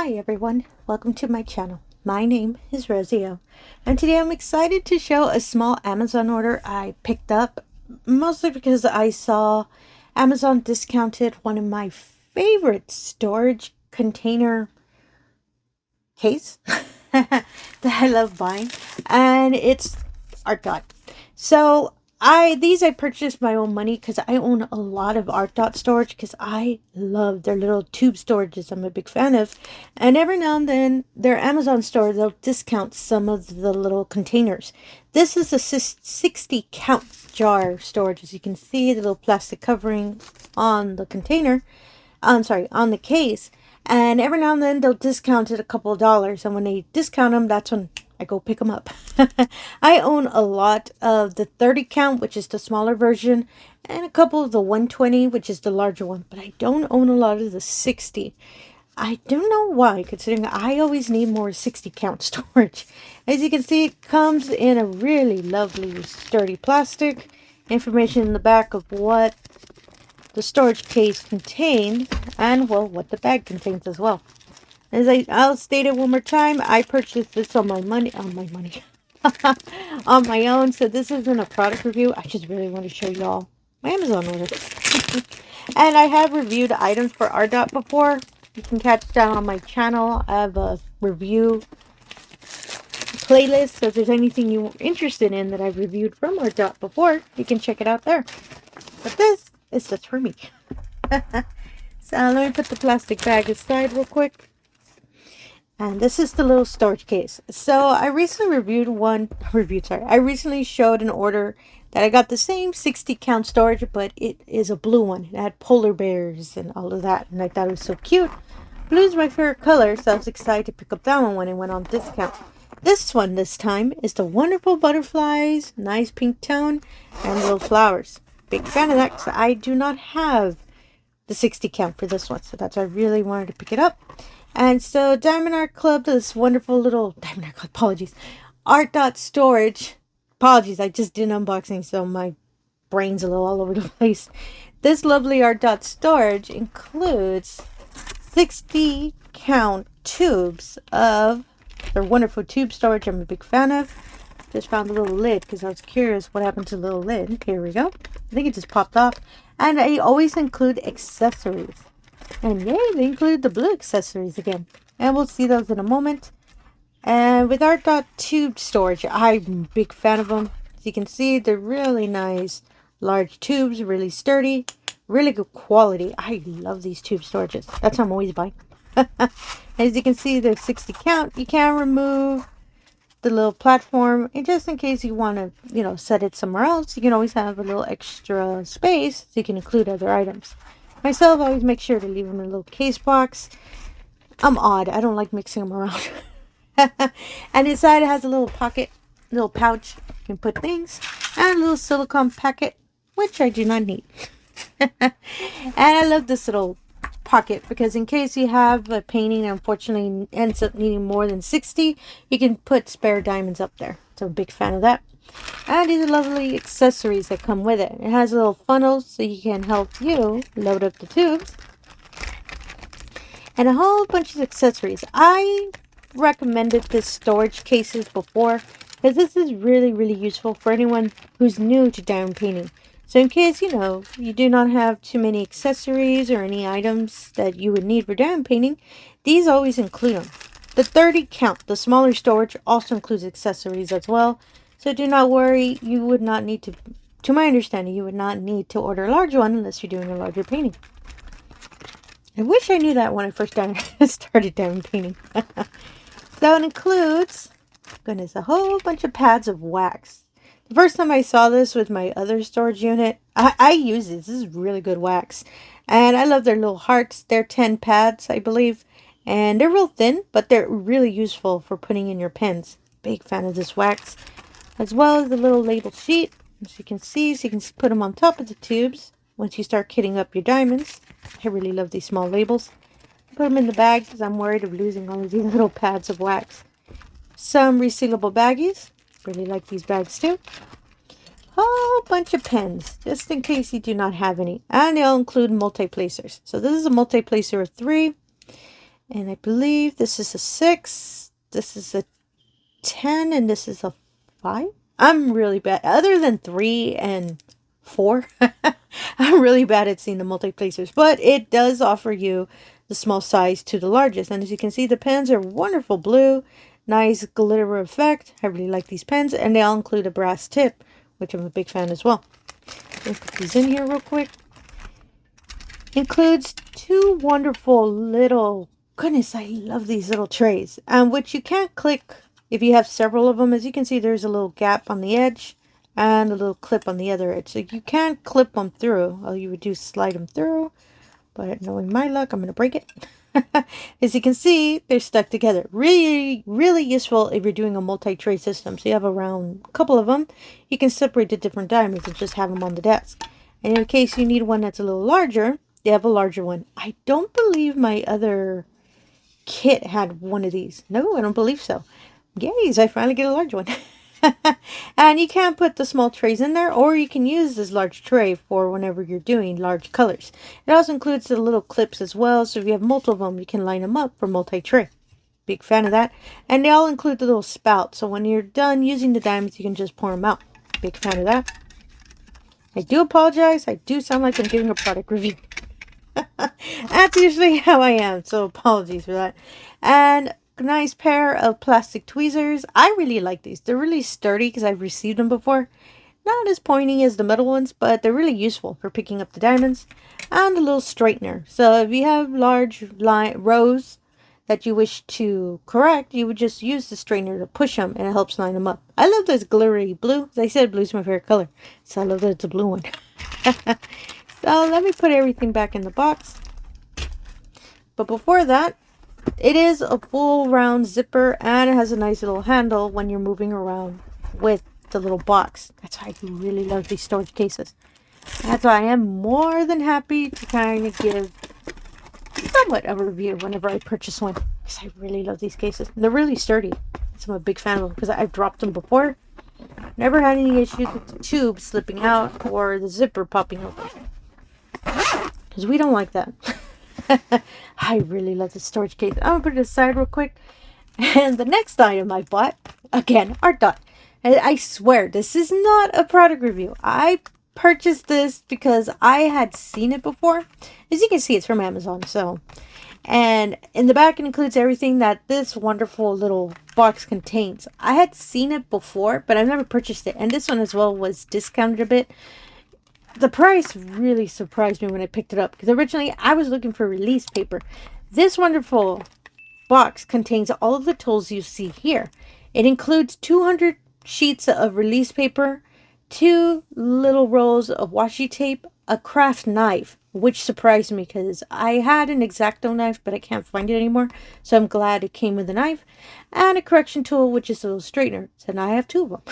Hi everyone, welcome to my channel. My name is Rosy O, and today I'm excited to show a small Amazon order I picked up, mostly because I saw Amazon discounted one of my favorite storage container case that I love buying, and it's artdot. So these I purchased my own money because I own a lot of artdot storage because I love their little tube storages. I'm a big fan of, and every now and then their Amazon store they'll discount some of the little containers. This is a 60 count jar storage. As you can see, the little plastic covering on the container, on the case, and every now and then they'll discount it a couple of dollars, and when they discount them, that's when I go pick them up. I own a lot of the 30 count, which is the smaller version, and a couple of the 120, which is the larger one, but I don't own a lot of the 60. I don't know why, considering I always need more 60 count storage. As you can see, it comes in a really lovely sturdy plastic. Information in the back of what the storage case contains, and well, what the bag contains as well. As I'll state it one more time, I purchased this on my on my own, so this isn't a product review. I just really want to show y'all my Amazon order. And I have reviewed items for artdot before. You can catch that on my channel. I have a review playlist, so if there's anything you're interested in that I've reviewed from artdot before, you can check it out there. But this is just for me. So let me put the plastic bag aside real quick. And this is the little storage case. So I recently I recently showed an order that I got the same 60 count storage, but it is a blue one. It had polar bears and all of that, and I thought it was so cute. Blue is my favorite color, so I was excited to pick up that one when it went on discount. This one this time is the wonderful butterflies, nice pink tone, and little flowers. Big fan of that because I do not have the 60 count for this one, so that's why I really wanted to pick it up. And so Diamond Art Club, this wonderful little Diamond Art Club, artdot storage. Apologies, I just did an unboxing, so my brain's a little all over the place. This lovely artdot storage includes 60 count tubes of their wonderful tube storage I'm a big fan of. Just found the little lid because I was curious what happened to the little lid. Here we go. I think it just popped off. And I always include accessories. And yay, they include the blue accessories again. And we'll see those in a moment. And with artdot tube storage, I'm a big fan of them. As you can see, they're really nice. Large tubes, really sturdy. Really good quality. I love these tube storages. That's what I'm always buying. As you can see, they're 60 count. You can remove the little platform. And just in case you want to, set it somewhere else, you can always have a little extra space so you can include other items. Myself, I always make sure to leave them in a little case box. I'm odd. I don't like mixing them around. And inside it has a little pocket, little pouch. You can put things. And a little silicone packet, which I do not need. And I love this little pocket because in case you have a painting that unfortunately ends up needing more than 60, you can put spare diamonds up there. So I'm a big fan of that. And these are lovely accessories that come with it. It has a little funnel so you can help you load up the tubes. And a whole bunch of accessories. I recommended this storage cases before because this is really, really useful for anyone who's new to diamond painting. So in case, you do not have too many accessories or any items that you would need for diamond painting, these always include them. The 30 count, the smaller storage, also includes accessories as well. So do not worry, you would not need to my understanding, you would not need to order a larger one unless you're doing a larger painting. I wish I knew that when I first started diamond painting. So it includes, goodness, a whole bunch of pads of wax. The first time I saw this with my other storage unit, I use this. This is really good wax. And I love their little hearts. They're 10 pads, I believe. And they're real thin, but they're really useful for putting in your pens. Big fan of this wax. As well as the little label sheet, as you can see, so you can put them on top of the tubes once you start kitting up your diamonds. I really love these small labels. Put them in the bag because I'm worried of losing all of these little pads of wax. Some resealable baggies. Really like these bags too. Whole bunch of pens, just in case you do not have any. And they'll include multi-placers. So this is a multi-placer of 3. And I believe this is a 6, this is a 10, and this is a 5. I'm really bad. Other than 3 and 4, I'm really bad at seeing the multi-placers. But it does offer you the small size to the largest. And as you can see, the pens are wonderful blue. Nice glitter effect. I really like these pens. And they all include a brass tip, which I'm a big fan as well. Let's put these in here real quick. Includes 2 wonderful little... Goodness, I love these little trays. Which you can't click if you have several of them. As you can see, there's a little gap on the edge and a little clip on the other edge. So you can't clip them through. All you would do is slide them through. But knowing my luck, I'm going to break it. As you can see, they're stuck together. Really, really useful if you're doing a multi-tray system. So you have around a couple of them. You can separate the different diamonds and just have them on the desk. And in case you need one that's a little larger, they have a larger one. I don't believe my other kit had one of these. No, I don't believe so. Yay, I finally get a large one. And you can put the small trays in there, or you can use this large tray for whenever you're doing large colors. It also includes the little clips as well, so if you have multiple of them, you can line them up for multi-tray. Big fan of that. And they all include the little spout, so when you're done using the diamonds, you can just pour them out. Big fan of that. I do apologize. I do sound like I'm giving a product review. That's usually how I am, so apologies for that. And nice pair of plastic tweezers. I really like these. They're really sturdy because I've received them before. Not as pointy as the metal ones, but they're really useful for picking up the diamonds. And a little straightener. So if you have large rows that you wish to correct, you would just use the straightener to push them, and it helps line them up. I love this glittery blue. As I said, blue's my favorite color, so I love that it's a blue one. So let me put everything back in the box. But before that, it is a full round zipper, and it has a nice little handle when you're moving around with the little box. That's why I really love these storage cases. That's why I am more than happy to kind of give somewhat of a review whenever I purchase one, because I really love these cases. They're really sturdy, so I'm a big fan of them because I've dropped them before. Never had any issues with the tube slipping out or the zipper popping open, because we don't like that. I really love the storage case. I'm gonna put it aside real quick. And the next item I bought, again, artdot. I swear this is not a product review. I purchased this because I had seen it before. As you can see, it's from Amazon. So, and in the back it includes everything that this wonderful little box contains. I had seen it before, but I've never purchased it. And this one as well was discounted a bit. The price really surprised me when I picked it up, because originally I was looking for release paper. This wonderful box contains all of the tools you see here. It includes 200 sheets of release paper, 2 little rolls of washi tape, a craft knife, which surprised me because I had an X-Acto knife, but I can't find it anymore. So I'm glad it came with a knife, and a correction tool, which is a little straightener. So now I have 2 of them.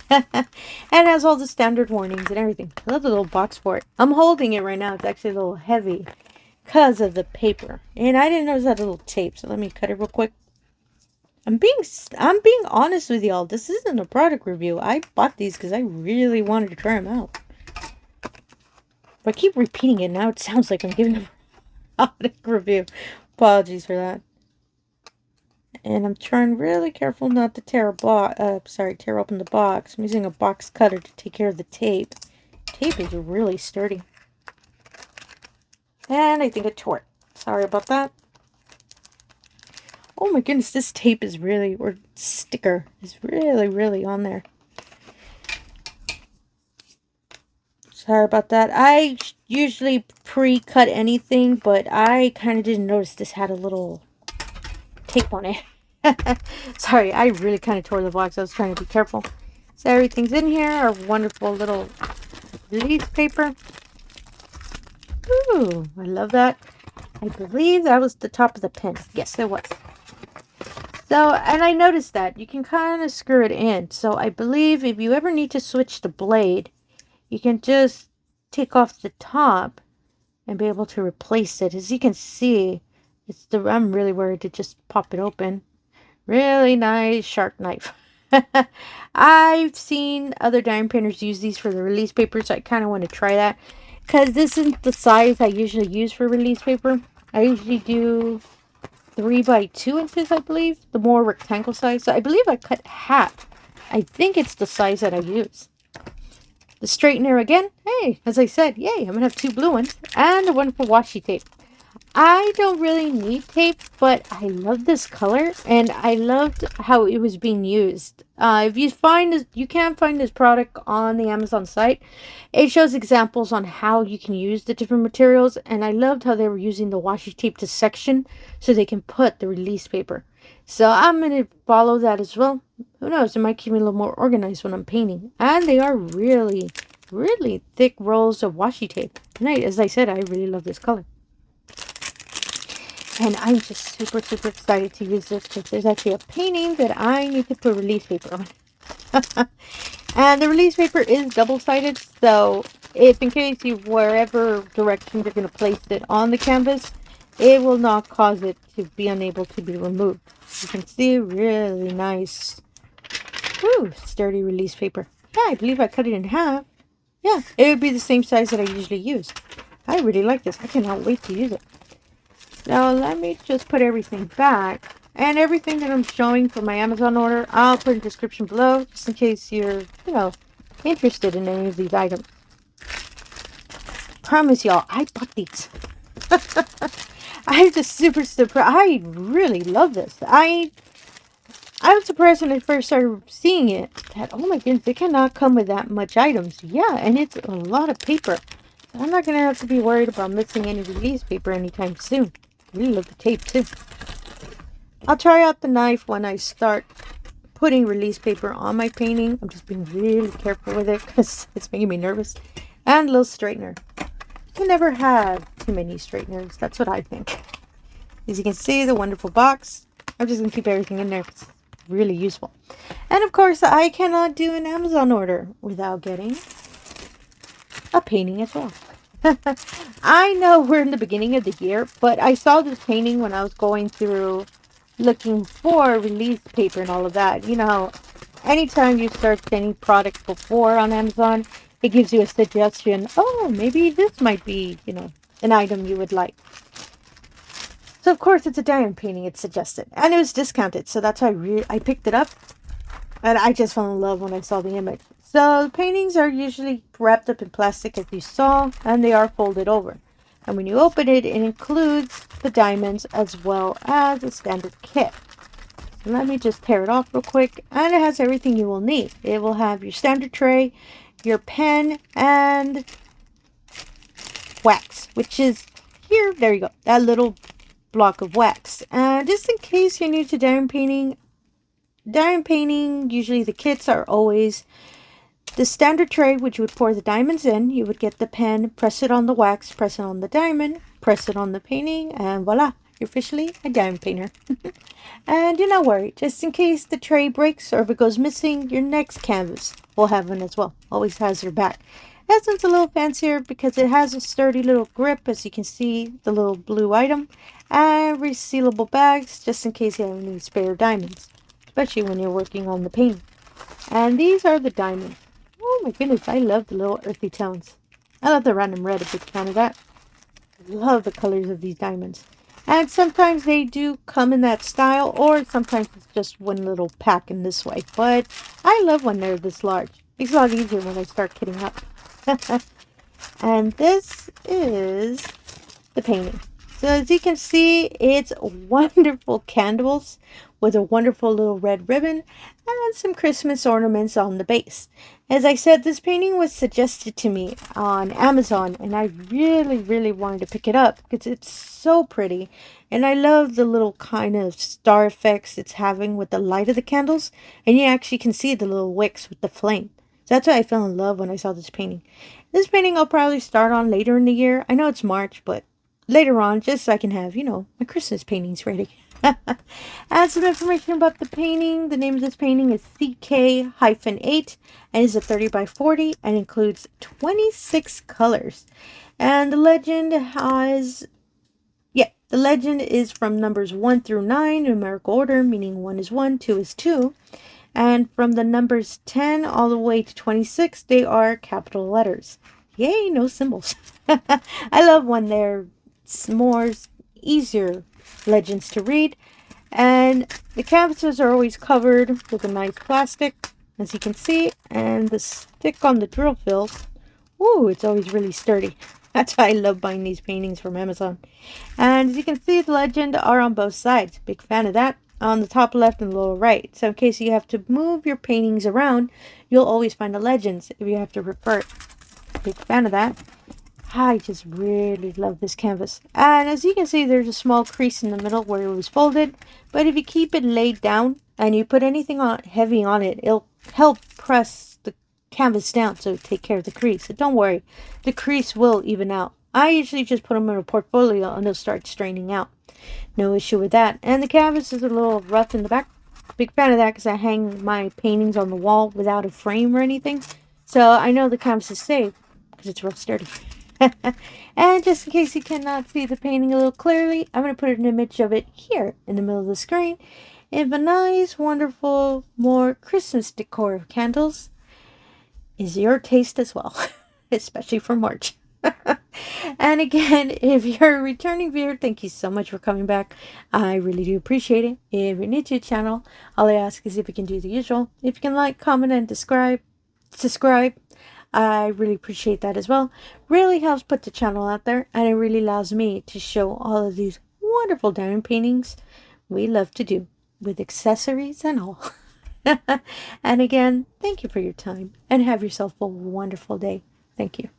And it has all the standard warnings and everything. I love the little box for it. I'm holding it right now. It's actually a little heavy because of the paper. And I didn't notice that little tape. So let me cut it real quick. I'm being honest with y'all. This isn't a product review. I bought these because I really wanted to try them out. But I keep repeating it. Now it sounds like I'm giving a product review. Apologies for that. And I'm trying really careful not to tear open the box. I'm using a box cutter to take care of the tape. Tape is really sturdy. And I think I tore it. Sorry about that. Oh my goodness, this tape is really, or sticker is really, really on there. Sorry about that. I usually pre-cut anything, but I kind of didn't notice this had a little tape on it. Sorry, I really kind of tore the box. I was trying to be careful. So everything's in here. Our wonderful little release paper. Ooh, I love that. I believe that was the top of the pen. Yes, it was. So, and I noticed that you can kind of screw it in. So I believe if you ever need to switch the blade, you can just take off the top and be able to replace it. As you can see, I'm really worried to just pop it open. Really nice sharp knife. I've seen other diamond painters use these for the release paper, so I kind of want to try that. Because this isn't the size I usually use for release paper. I usually do 3 by 2 inches, I believe. The more rectangle size. So I believe I cut half. I think it's the size that I use. The straightener again. Hey, as I said, yay, I'm going to have 2 blue ones. And the wonderful washi tape. I don't really need tape, but I love this color, and I loved how it was being used. If you find this, you can find this product on the Amazon site. It shows examples on how you can use the different materials, and I loved how they were using the washi tape to section so they can put the release paper. So I'm going to follow that as well. Who knows, it might keep me a little more organized when I'm painting. And they are really, really thick rolls of washi tape. And as I said, I really love this color. And I'm just super, super excited to use this because there's actually a painting that I need to put release paper on. And the release paper is double-sided, so if in case you, wherever direction you're going to place it on the canvas, it will not cause it to be unable to be removed. You can see really nice, sturdy release paper. Yeah, I believe I cut it in half. Yeah, it would be the same size that I usually use. I really like this. I cannot wait to use it. Now, let me just put everything back. And everything that I'm showing for my Amazon order, I'll put in the description below, just in case you're, interested in any of these items. Promise y'all, I bought these. I'm just super surprised. I really love this. I was surprised when I first started seeing it that, oh my goodness, it cannot come with that much items. Yeah, and it's a lot of paper. I'm not going to have to be worried about missing any release paper anytime soon. I really love the tape too. I'll try out the knife when I start putting release paper on my painting. I'm just being really careful with it because it's making me nervous. And a little straightener. You can never have too many straighteners. That's what I think. As you can see, the wonderful box. I'm just going to keep everything in there. It's really useful. And of course, I cannot do an Amazon order without getting a painting as well. I know we're in the beginning of the year, but I saw this painting when I was going through looking for release paper and all of that. You know, anytime you search any product before on Amazon, it gives you a suggestion. Oh, maybe this might be, an item you would like. So, of course, it's a diamond painting. It's suggested. And it was discounted. So, that's why I picked it up. And I just fell in love when I saw the image. So, paintings are usually wrapped up in plastic, as you saw. And they are folded over. And when you open it, it includes the diamonds as well as a standard kit. So let me just tear it off real quick. And it has everything you will need. It will have your standard tray, your pen, and wax, which is here. There you go. That little block of wax. And just in case you're new to diamond painting, usually the kits are always the standard tray, which you would pour the diamonds in. You would get the pen, press it on the wax, press it on the diamond, press it on the painting, and voila, you're officially a diamond painter. And do not worry, just in case the tray breaks or if it goes missing, your next canvas will have one as well. Always has your back. This one's a little fancier because it has a sturdy little grip, as you can see, the little blue item, and resealable bags, just in case you have any spare diamonds, especially when you're working on the painting. And these are the diamonds. Oh my goodness, I love the little earthy tones. I love the random red, a big fan of that. I love the colors of these diamonds. And sometimes they do come in that style, or sometimes it's just one little pack in this way. But I love when they're this large. Makes it a lot easier when I start kitting up. And this is the painting. So as you can see, it's wonderful candles with a wonderful little red ribbon and some Christmas ornaments on the base. As I said, this painting was suggested to me on Amazon, and I really, really wanted to pick it up because it's so pretty. And I love the little kind of star effects it's having with the light of the candles. And you actually can see the little wicks with the flame. So that's why I fell in love when I saw this painting. This painting I'll probably start on later in the year. I know it's March, but later on, just so I can have, my Christmas paintings ready. And some information about the painting. The name of this painting is CK-8 and is a 30 by 40 and includes 26 colors. And the legend the legend is from numbers 1 through 9 in numerical order, meaning 1 is 1, 2 is 2. And from the numbers 10 all the way to 26, they are capital letters. Yay, no symbols. I love when they're more easier legends to read. And the canvases are always covered with a nice plastic, as you can see, and the stick on the drill fill, ooh, it's always really sturdy. That's why I love buying these paintings from Amazon. And as you can see, the legend are on both sides. Big fan of that. On the top left and lower right. So in case you have to move your paintings around, you'll always find the legends if you have to refer it. Big fan of that. I just really love this canvas. And as you can see, there's a small crease in the middle where it was folded. But if you keep it laid down and you put anything heavy on it, it'll help press the canvas down so take care of the crease. So don't worry, the crease will even out. I usually just put them in a portfolio and they'll start straining out. No issue with that. And the canvas is a little rough in the back. Big fan of that because I hang my paintings on the wall without a frame or anything. So I know the canvas is safe because it's real sturdy. And just in case you cannot see the painting a little clearly, I'm going to put an image of it here in the middle of the screen. If a nice, wonderful, more Christmas decor of candles is your taste as well, especially for March. And again, if you're a returning viewer, thank you so much for coming back. I really do appreciate it. If you're new to the channel, all I ask is if you can do the usual. If you can like, comment, and subscribe. I really appreciate that as well. Really helps put the channel out there, and it really allows me to show all of these wonderful diamond paintings we love to do with accessories and all. And again, thank you for your time and have yourself a wonderful day. Thank you.